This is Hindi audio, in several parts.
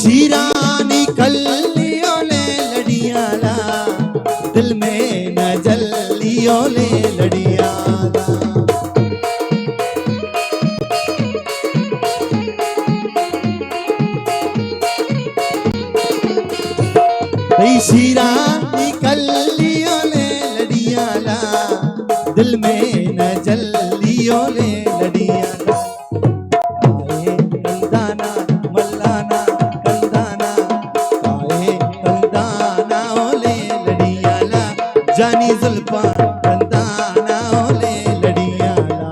शीरानी कलियों ले लड़ियाला दिल में न जलियों ले लड़ियाला शीरानी कलियों ले लड़ियाला दिल में न जलियों ले लड़ियाला जानी जुल्फा कंदाना ओले लड़ियाला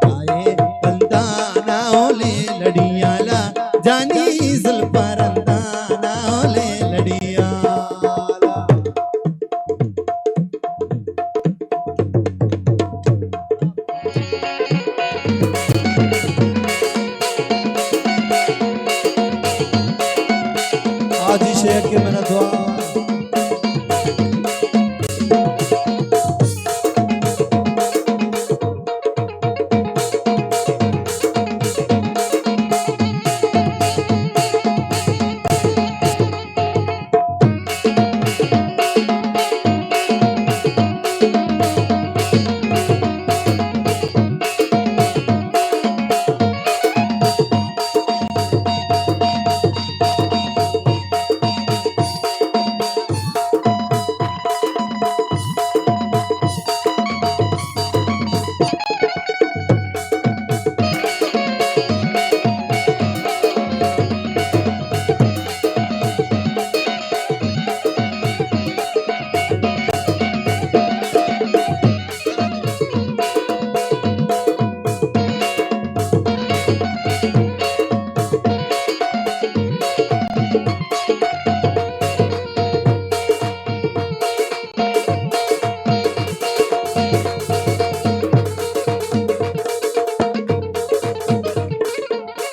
आए कंदाना ओले लड़ियाला जानी जुल्फा रंदाना ओले लड़ियाला आज शेख के मेरा दुआ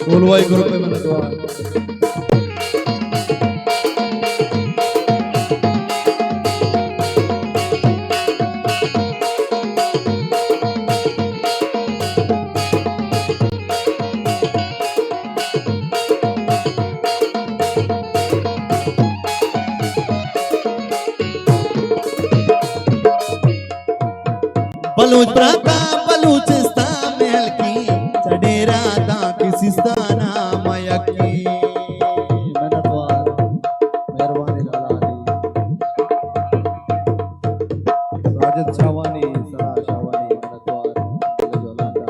बोलवाई ग्रुप में मैंने दुआ बलूच प्रांता बलूचिस्तान में हल्की चढ़ेरा दा किसिस्ताना मयकी मैंने द्वार मेहरबानी लाला राजद शावानी सरा शावानी मैंने द्वार जोलादा